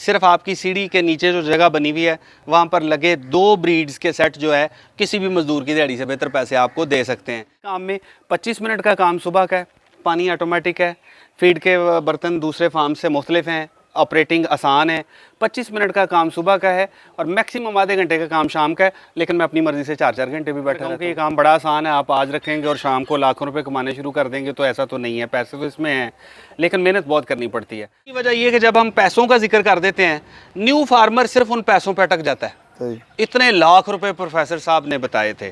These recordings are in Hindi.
सिर्फ आपकी सीढ़ी के नीचे जो जगह बनी हुई है वहाँ पर लगे 2 ब्रीड्स के सेट जो है किसी भी मजदूर की दिहाड़ी से बेहतर पैसे आपको दे सकते हैं। काम में 25 मिनट का काम सुबह का है, पानी ऑटोमेटिक है, फीड के बर्तन दूसरे फार्म से मुख्तलिफ हैं, ऑपरेटिंग आसान है। 25 मिनट का काम सुबह का है और मैक्सिमम आधे घंटे का काम शाम का है, लेकिन मैं अपनी मर्ज़ी से 4-4 घंटे भी बैठा रहता हूँ। ये काम बड़ा आसान है, आप आज रखेंगे और शाम को लाखों रुपए कमाने शुरू कर देंगे, तो ऐसा तो नहीं है। पैसे तो इसमें हैं, लेकिन मेहनत बहुत करनी पड़ती है। की वजह यह है कि जब हम पैसों का जिक्र कर देते हैं, न्यू फार्मर सिर्फ उन पैसों पर अटक जाता है। इतने लाख रुपए प्रोफेसर साहब ने बताए थे,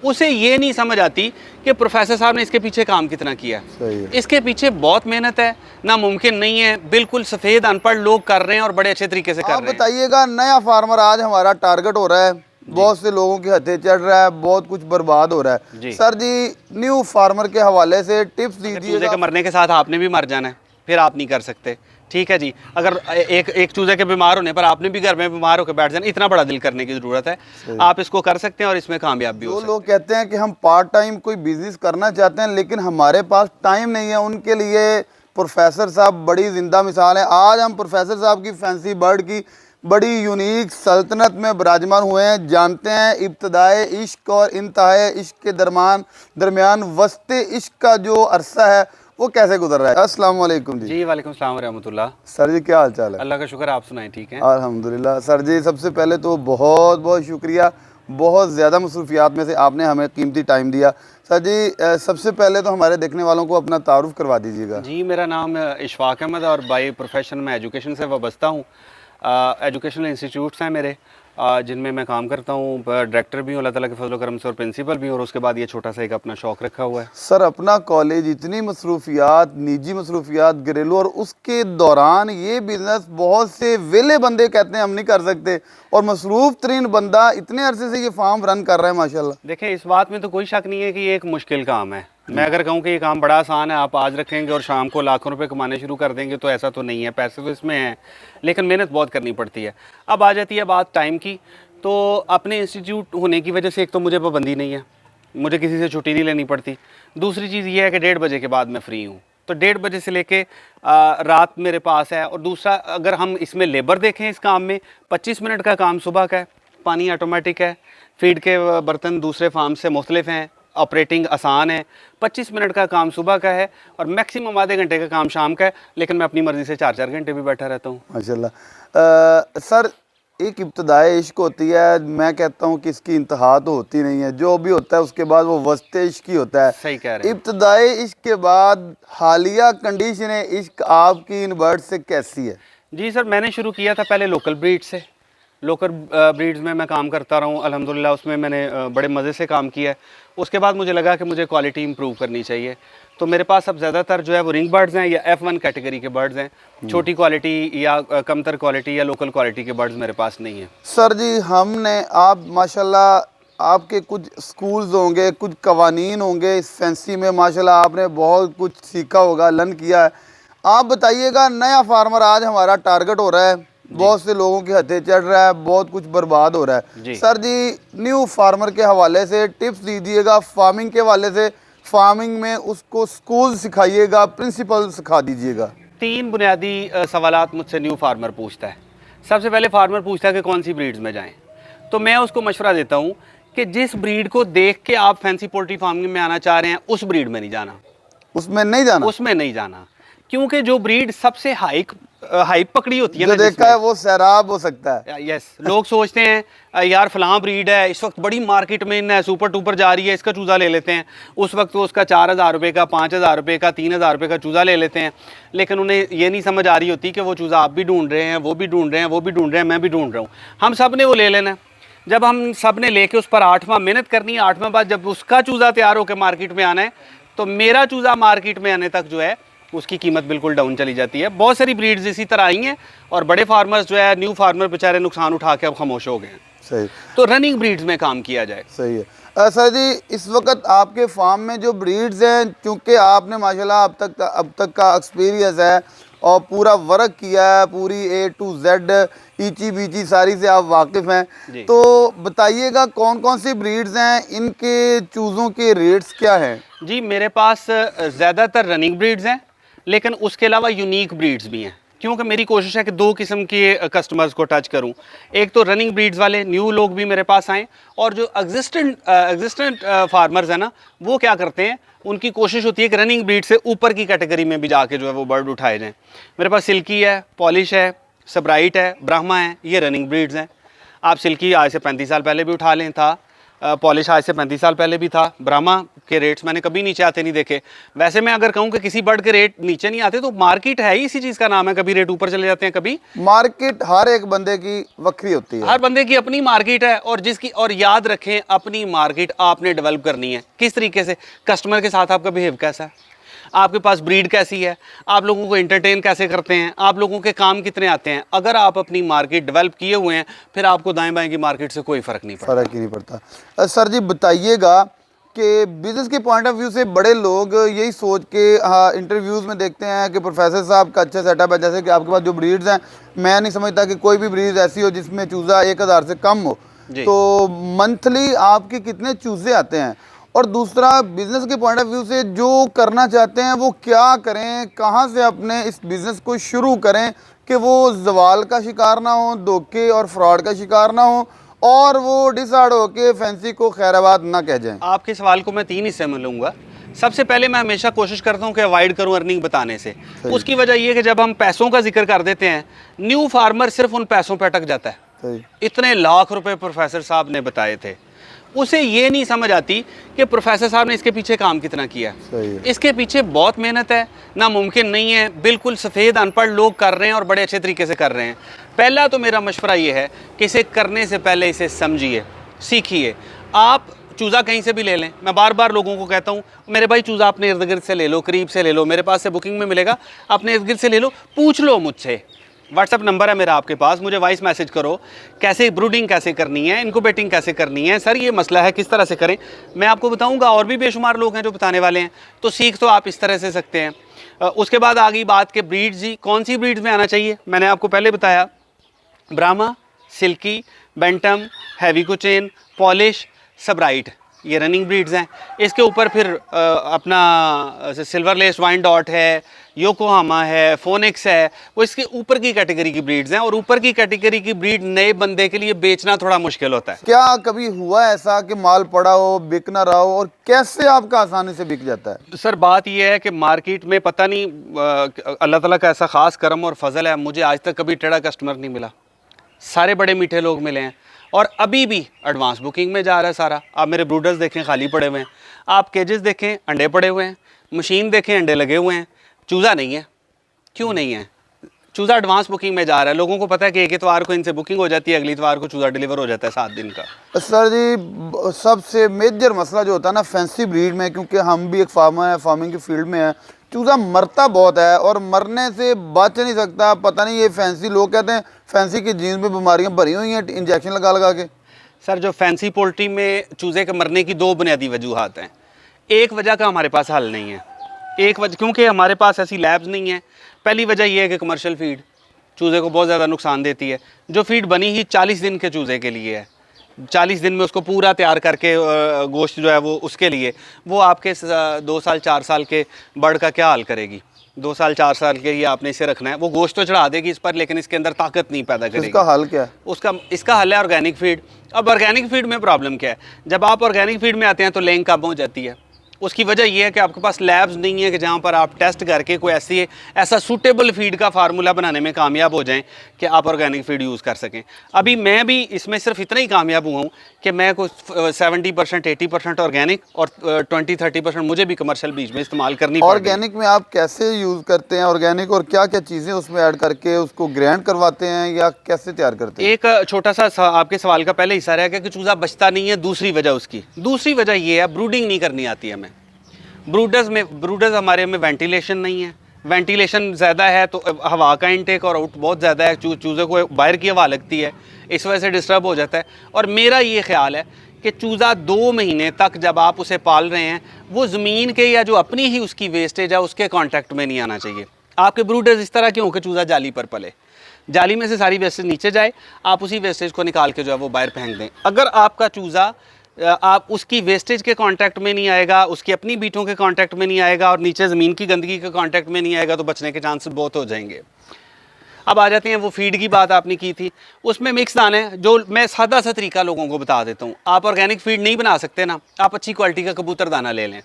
उसे ये नहीं समझ आती कि प्रोफेसर साहब ने इसके पीछे काम कितना किया है। इसके पीछे बहुत मेहनत है, नामुमकिन नहीं है, बिल्कुल सफ़ेद अनपढ़ लोग कर रहे हैं और बड़े अच्छे तरीके से कर रहे हैं। बताइएगा, नया फार्मर आज हमारा टारगेट हो रहा है, बहुत से लोगों के हथे चढ़ रहा है, बहुत कुछ बर्बाद हो रहा है। सर जी, न्यू फार्मर के हवाले से टिप्स दीजिए। मरने के साथ आपने भी मर जाना है, फिर आप नहीं कर सकते। ठीक है जी, अगर एक चूजे के बीमार होने पर आपने भी घर में बीमार होकर बैठ जाना, इतना बड़ा दिल करने की ज़रूरत है। आप इसको कर सकते हैं और इसमें कामयाब भी हो सकते हैं। लोग कहते हैं कि हम पार्ट टाइम कोई बिजनेस करना चाहते हैं, लेकिन हमारे पास टाइम नहीं है, उनके लिए प्रोफेसर साहब बड़ी जिंदा मिसाल है। आज हम प्रोफेसर साहब की फैंसी बर्ड की बड़ी यूनिक सल्तनत में विराजमान हुए हैं। जानते हैं इब्तदाए इश्क और इंतहाए इश्क के दरमियान वस्ते इश्क का जो अरसा है वो कैसे गुजर रहा है। अस्सलाम वालेकुम जी। वालेकुम सलाम रहमतुल्लाह। सर जी, क्या हाल चाल है? अल्लाह का शुक्र, आप सुनाएं। ठीक है, अल्हम्दुलिल्लाह। सर जी, सबसे पहले तो बहुत बहुत शुक्रिया, बहुत ज़्यादा मसरूफियात में से आपने हमें कीमती टाइम दिया। सर जी, सबसे पहले तो हमारे देखने वालों को अपना तारुफ करवा दीजिएगा। जी, मेरा नाम इशफाक अहमद और बाय प्रोफेशन में एजुकेशन से वाबस्ता हूँ। एजुकेशनल इंस्टीट्यूट्स हैं मेरे, जिनमें मैं काम करता हूँ, डायरेक्टर भी हूँ अल्लाह ताला के फजल करम से, और प्रिंसिपल भी हूँ, और उसके बाद ये छोटा सा एक अपना शौक़ रखा हुआ है। सर, अपना कॉलेज, इतनी मसरूफियात, निजी मसरूफियात, घरेलू, और उसके दौरान ये बिज़नेस बहुत से वेले बंदे कहते हैं हम नहीं कर सकते, और मसरूफ़ तरीन बंदा इतने अरसे से ये फार्म रन कर रहा है माशाल्लाह। देखें, इस बात में तो कोई शक नहीं है कि ये एक मुश्किल काम है। मैं अगर कहूँ कि ये काम बड़ा आसान है, आप आज रखेंगे और शाम को लाखों रुपए कमाने शुरू कर देंगे, तो ऐसा तो नहीं है। पैसे तो इसमें हैं, लेकिन मेहनत बहुत करनी पड़ती है। अब आ जाती है बात टाइम की, तो अपने इंस्टीट्यूट होने की वजह से एक तो मुझे पाबंदी नहीं है, मुझे किसी से छुट्टी नहीं लेनी पड़ती। दूसरी चीज़ ये है कि 1:30 बजे के बाद मैं फ्री हूँ, तो 1:30 बजे से लेके रात मेरे पास है। और दूसरा, अगर हम इसमें लेबर देखें, इस काम में 25 मिनट का काम सुबह का है, पानी ऑटोमेटिक है, फीड के बर्तन दूसरे फार्म से मुख्तलिफ हैं, ऑपरेटिंग आसान है। 25 मिनट का काम सुबह का है और मैक्सिमम आधे घंटे का काम शाम का है, लेकिन मैं अपनी मर्ज़ी से 4-4 घंटे भी बैठा रहता हूँ माशाल्लाह। सर, एक इब्तदाई इश्क होती है, मैं कहता हूँ कि इसकी इंतहा तो होती नहीं है, जो भी होता है उसके बाद वो वस्ते इश्क ही होता है। सही कह रहे हैं। इब्तदाई इश्क के बाद हालिया कंडीशन इश्क आपकी इन बर्ड से कैसी है? जी सर, मैंने शुरू किया था पहले लोकल ब्रीड से। लोकल ब्रीड्स में मैं काम करता रहा हूँ अल्हम्दुलिल्लाह, उसमें मैंने बड़े मज़े से काम किया है। उसके बाद मुझे लगा कि मुझे क्वालिटी इंप्रूव करनी चाहिए, तो मेरे पास अब ज़्यादातर जो है वो रिंग बर्ड्स हैं या F1 कैटेगरी के बर्ड्स हैं। छोटी क्वालिटी या कमतर क्वालिटी या लोकल क्वालिटी के बर्ड्स मेरे पास नहीं है। सर जी, आप माशाल्लाह, आपके कुछ स्कूल्स होंगे, कुछ कवानीन होंगे इस फैंसी में, माशाल्लाह आपने बहुत कुछ सीखा होगा, लर्न किया है। आप बताइएगा, नया फार्मर आज हमारा टारगेट हो रहा है, बहुत से लोगों के हथे चढ़ रहा है, बहुत कुछ बर्बाद हो रहा है। सर जी, न्यू फार्मर के हवाले से टिप्स दीजिएगा, फार्मिंग के हवाले से। फार्मिंग में उसको स्कूल सिखाइएगा, प्रिंसिपल सिखा दीजिएगा। 3 बुनियादी सवालात मुझसे न्यू फार्मर पूछता है। सबसे पहले फार्मर पूछता है कि कौन सी ब्रीड्स में जाएं, तो मैं उसको मशवरा देता हूँ कि जिस ब्रीड को देख के आप फैंसी पोल्ट्री फार्मिंग में आना चाह रहे हैं, उस ब्रीड में नहीं जाना। उसमें नहीं जाना, क्योंकि जो ब्रीड सबसे हाइप पकड़ी होती है जो देखा है वो सैराब हो सकता है। यस, लोग सोचते हैं यार फलां ब्रीड है, इस वक्त बड़ी मार्केट में है, सुपर टूपर जा रही है, इसका चूज़ा ले लेते हैं। उस वक्त वो उसका 4,000 रुपये का, 5,000 रुपये का, 3,000 रुपये का चूज़ा ले लेते हैं, लेकिन उन्हें ये नहीं समझ आ रही होती कि वो चूज़ा आप भी ढूंढ रहे हैं, वो भी ढूंढ रहे हैं, वो भी ढूंढ रहे हैं, मैं भी ढूंढ रहा हूँ, हम सब ने वो ले लेना है। जब हम सब ने लेके उस पर 8वां मेहनत करनी है, 8वां बाद जब उसका चूज़ा तैयार होकर मार्केट में आना है, तो मेरा चूज़ा मार्केट में आने तक जो है उसकी कीमत बिल्कुल डाउन चली जाती है। बहुत सारी ब्रीड्स इसी तरह आई हैं और बड़े फार्मर्स जो है, न्यू फार्मर बेचारे नुकसान उठा के अब खामोश हो गए हैं। सही, तो रनिंग ब्रीड्स में काम किया जाए। सही है। सर जी, इस वक्त आपके फार्म में जो ब्रीड्स हैं, क्योंकि आपने माशाल्लाह अब तक का एक्सपीरियंस है और पूरा वर्क किया है, पूरी A to Z ईची बीची सारी से आप वाकिफ़ हैं, तो बताइएगा कौन कौन सी ब्रीड्स हैं, इनके चूज़ों के रेट्स क्या हैं? जी, मेरे पास ज़्यादातर रनिंग ब्रीड्स हैं, लेकिन उसके अलावा यूनिक ब्रीड्स भी हैं। क्योंकि मेरी कोशिश है कि दो किस्म के कस्टमर्स को टच करूं। एक तो रनिंग ब्रीड्स वाले न्यू लोग भी मेरे पास आएँ, और जो एग्जिस्टेंट फार्मर्स हैं ना, वो क्या करते हैं, उनकी कोशिश होती है कि रनिंग ब्रीड से ऊपर की कैटेगरी में भी जाके जो है वो बर्ड उठाए जाएँ। मेरे पास सिल्की है, पॉलिश है, सबराइट है, ब्राह्मा है, ये रनिंग ब्रीड्स हैं। आप सिल्की आज से 35 साल पहले भी उठा लें था, पॉलिश आज से 35 साल पहले भी था। ब्राह्मा के रेट्स मैंने कभी नीचे आते नहीं देखे। वैसे मैं अगर कहूँ कि किसी बर्ड के रेट नीचे नहीं आते तो मार्केट है ही इसी चीज़ का नाम है, कभी रेट ऊपर चले जाते हैं, कभी। मार्केट हर एक बंदे की वक्री होती है, हर बंदे की अपनी मार्केट है, और याद रखें, अपनी मार्केट आपने डेवलप करनी है। किस तरीके से, कस्टमर के साथ आपका बिहेव कैसा है, आपके पास ब्रीड कैसी है, आप लोगों को एंटरटेन कैसे करते हैं, आप लोगों के काम कितने आते हैं। अगर आप अपनी मार्केट डेवलप किए हुए हैं, फिर आपको दाएं बाएं की मार्केट से कोई फ़र्क नहीं पड़ता। फ़र्क ही नहीं पड़ता। सर जी बताइएगा कि बिज़नेस के पॉइंट ऑफ व्यू से बड़े लोग यही सोच के, हाँ, इंटरव्यूज़ में देखते हैं कि प्रोफेसर साहब का अच्छा सेटअप है, जैसे कि आपके पास जो ब्रीड्स हैं, मैं नहीं समझता कि कोई भी ब्रीड ऐसी हो जिसमें चूज़ा 1000 से कम हो। तो मंथली आपके कितने चूज़े आते हैं? और दूसरा, बिज़नेस के पॉइंट ऑफ व्यू से जो करना चाहते हैं वो क्या करें, कहाँ से अपने इस बिज़नेस को शुरू करें कि वो जवाल का शिकार ना हो, धोखे और फ्रॉड का शिकार ना हो, और वो डिसाइड हो के फैंसी को खैराबाद ना कह जाएं? आपके सवाल को मैं 3 हिस्से में लूँगा। सबसे पहले मैं हमेशा कोशिश करता हूँ कि अवॉइड करूँ अर्निंग बताने से। उसकी वजह ये है कि जब हम पैसों का जिक्र कर देते हैं, न्यू फार्मर सिर्फ उन पैसों पर अटक जाता है। इतने लाख रुपए प्रोफेसर साहब ने बताए थे, उसे ये नहीं समझ आती कि प्रोफेसर साहब ने इसके पीछे काम कितना किया। इसके पीछे बहुत मेहनत है, नामुमकिन नहीं है, बिल्कुल सफ़ेद अनपढ़ लोग कर रहे हैं और बड़े अच्छे तरीके से कर रहे हैं। पहला तो मेरा मशवरा ये है कि इसे करने से पहले इसे समझिए, सीखिए। आप चूज़ा कहीं से भी ले लें, मैं बार बार लोगों को कहता हूँ, मेरे भाई चूज़ा अपने इर्द गिर्द से ले लो, करीब से ले लो, मेरे पास से बुकिंग में मिलेगा, अपने इर्द गिर्द से ले लो, पूछ लो मुझसे। व्हाट्सअप नंबर है मेरा आपके पास, मुझे वॉइस मैसेज करो, कैसे ब्रूडिंग कैसे करनी है, इनक्यूबेटिंग कैसे करनी है, सर ये मसला है किस तरह से करें, मैं आपको बताऊंगा। और भी बेशुमार लोग हैं जो बताने वाले हैं, तो सीख तो आप इस तरह से सकते हैं। उसके बाद आ गई बात के ब्रीड्स जी, कौन सी ब्रीड्स में आना चाहिए। मैंने आपको पहले बताया, Brahma, silkie, bantam, heavy Cochin, Polish, Sebright, ये रनिंग ब्रीड्स हैं। इसके ऊपर फिर अपना सिल्वर लेस वाइन डॉट है, योकोहामा है, फोनिक्स है, वो इसके ऊपर की कैटेगरी की ब्रीड्स हैं। और ऊपर की कैटेगरी की ब्रीड नए बंदे के लिए बेचना थोड़ा मुश्किल होता है। क्या कभी हुआ ऐसा कि माल पड़ा हो, बिक ना रहा हो, और कैसे आपका आसानी से बिक जाता है? सर बात यह है कि मार्केट में पता नहीं, अल्लाह ताला का ऐसा ख़ास करम और फजल है, मुझे आज तक कभी टेढ़ा कस्टमर नहीं मिला। सारे बड़े मीठे लोग मिले हैं, और अभी भी एडवांस बुकिंग में जा रहा है सारा। आप मेरे ब्रूडर्स देखें, खाली पड़े हुए हैं। आप केजेस देखें, अंडे पड़े हुए हैं। मशीन देखें, अंडे लगे हुए हैं। चूज़ा नहीं है। क्यों नहीं है? चूज़ा एडवांस बुकिंग में जा रहा है। लोगों को पता है कि एक इतवार को इनसे बुकिंग हो जाती है, अगली इतवार को चूज़ा डिलीवर हो जाता है 7 दिन का। सर जी सबसे मेजर मसला जो होता है ना फैंसी ब्रीड में, क्योंकि हम भी एक फार्मर है, फार्मिंग की फील्ड में है, चूज़ा मरता बहुत है और मरने से बच नहीं सकता। पता नहीं, ये फैंसी लोग कहते हैं फैंसी की जीन्स में बीमारियां भरी हुई हैं इंजेक्शन लगा लगा के। सर जो फैंसी पोल्ट्री में चूज़े के मरने की 2 बुनियादी वजूहात हैं। एक वजह का हमारे पास हल नहीं है, एक वजह क्योंकि हमारे पास ऐसी लैब्स नहीं है। पहली वजह यह है कि कमर्शियल फीड चूज़े को बहुत ज़्यादा नुकसान देती है। जो फीड बनी ही 40 दिन के चूज़े के लिए है, 40 दिन में उसको पूरा तैयार करके गोश्त जो है वो उसके लिए, वो आपके 2 साल 4 साल के बर्ड का क्या हाल करेगी। 2 साल 4 साल के लिए आपने इसे रखना है। वो गोश्त तो चढ़ा देगी इस पर, लेकिन इसके अंदर ताकत नहीं पैदा करेगी। इसका हल क्या है? इसका हल है ऑर्गेनिक फीड। अब ऑर्गेनिक फीड में प्रॉब्लम क्या है, जब आप ऑर्गेनिक फीड में आते हैं तो लेंग कम हो जाती है। उसकी वजह यह है कि आपके पास लैब्स नहीं है कि जहाँ पर आप टेस्ट करके कोई ऐसा सूटेबल फीड का फार्मूला बनाने में कामयाब हो जाएं कि आप ऑर्गेनिक फीड यूज़ कर सकें। अभी मैं भी इसमें सिर्फ इतना ही कामयाब हुआ हूँ कि मैं कुछ 70% 80% ऑर्गेनिक और 20-30% मुझे भी कमर्शियल बीज में इस्तेमाल करनी पड़ती है। ऑर्गेनिक में आप कैसे यूज़ करते हैं ऑर्गेनिक, और क्या क्या चीज़ें उसमें ऐड करके उसको ग्राइंड करवाते हैं या कैसे तैयार करते हैं? एक छोटा सा आपके सवाल का पहले हिस्सा रह गया कि चूज़ा बचता नहीं है। दूसरी वजह ये है, ब्रूडिंग नहीं करनी आती है हमें। ब्रूडर्स हमारे में वेंटिलेशन नहीं है। वेंटिलेशन ज़्यादा है तो हवा का इनटेक और आउट बहुत ज़्यादा है, चूज़े को बाहर की हवा लगती है, इस वजह से डिस्टर्ब हो जाता है। और मेरा ये ख्याल है कि चूज़ा 2 महीने तक जब आप उसे पाल रहे हैं, वो ज़मीन के या जो अपनी ही उसकी वेस्टेज है उसके कॉन्टैक्ट में नहीं आना चाहिए। आपके ब्रूडर्स इस तरह क्यों कि चूज़ा जाली पर पले, जाली में से सारी वेस्टेज नीचे जाए, आप उसी वेस्टेज को निकाल के जो है वो बाहर फेंक दें। अगर आपका चूज़ा आप उसकी वेस्टेज के कांटेक्ट में नहीं आएगा, उसकी अपनी बीटों के कांटेक्ट में नहीं आएगा और नीचे ज़मीन की गंदगी के कांटेक्ट में नहीं आएगा, तो बचने के चांसेस बहुत हो जाएंगे। अब आ जाते हैं वो फीड की बात आपने की थी, उसमें मिक्स दाने हैं, जो मैं सादा सा तरीका लोगों को बता देता हूँ। आप ऑर्गेनिक फीड नहीं बना सकते ना, आप अच्छी क्वालिटी का कबूतर दाना ले लें।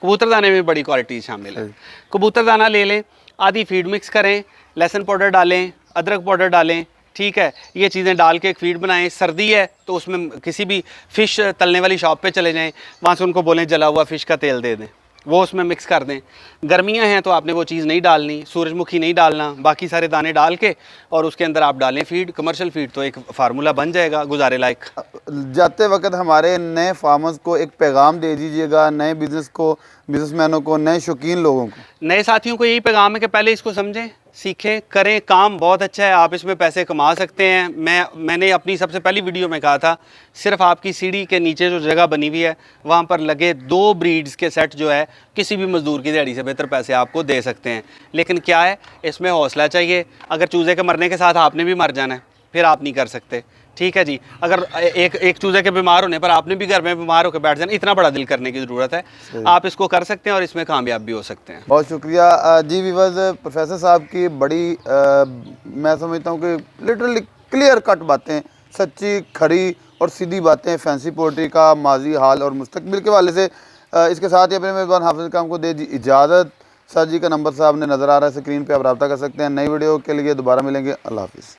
कबूतर दाने में बड़ी क्वालिटी शामिल है। कबूतर दाना ले लें, आधी फीड मिक्स करें, लहसुन पाउडर डालें, अदरक पाउडर डालें, ठीक है, ये चीज़ें डाल के एक फीड बनाएं। सर्दी है तो उसमें किसी भी फ़िश तलने वाली शॉप पे चले जाएं, वहाँ से उनको बोलें जला हुआ फ़िश का तेल दे दें, वो उसमें मिक्स कर दें। गर्मियां हैं तो आपने वो चीज़ नहीं डालनी, सूरजमुखी नहीं डालना, बाकी सारे दाने डाल के और उसके अंदर आप डालें फीड, कमर्शियल फीड, तो एक फार्मूला बन जाएगा गुजारे लायक। जाते वक्त हमारे नए फार्मर्स को एक पैगाम दे दीजिएगा, नए बिजनेसमैनों को, नए शौकीन लोगों को। नए साथियों को यही पैगाम है कि पहले इसको समझें, सीखें, करें। काम बहुत अच्छा है, आप इसमें पैसे कमा सकते हैं। मैंने अपनी सबसे पहली वीडियो में कहा था, सिर्फ आपकी सीढ़ी के नीचे जो जगह बनी हुई है वहाँ पर लगे 2 ब्रीड्स के सेट जो है किसी भी मज़दूर की दिहाड़ी से बेहतर पैसे आपको दे सकते हैं। लेकिन क्या है, इसमें हौसला चाहिए। अगर चूज़े के मरने के साथ आपने भी मर जाना है फिर आप नहीं कर सकते, ठीक है जी। अगर एक चूज़े के बीमार होने पर आपने भी घर में बीमार होकर बैठ जाना, इतना बड़ा दिल करने की ज़रूरत है। आप इसको कर सकते हैं और इसमें कामयाब भी हो सकते हैं। बहुत शुक्रिया जी व्यूअर्स, प्रोफेसर साहब की बड़ी मैं समझता हूँ कि लिटरली क्लियर कट बातें, सच्ची खड़ी और सीधी बातें, फैंसी पोल्ट्री का माजी, हाल और मुस्तकबिल के वाले से। इसके साथ ही अपने मेज़बान हाफिज़ काम को दे इजाज़त। सर जी का नंबर साहब ने नज़र आ रहा है स्क्रीन पे, आप रब्ता कर सकते हैं। नई वीडियो के लिए दोबारा मिलेंगे। अल्लाह हाफिज़।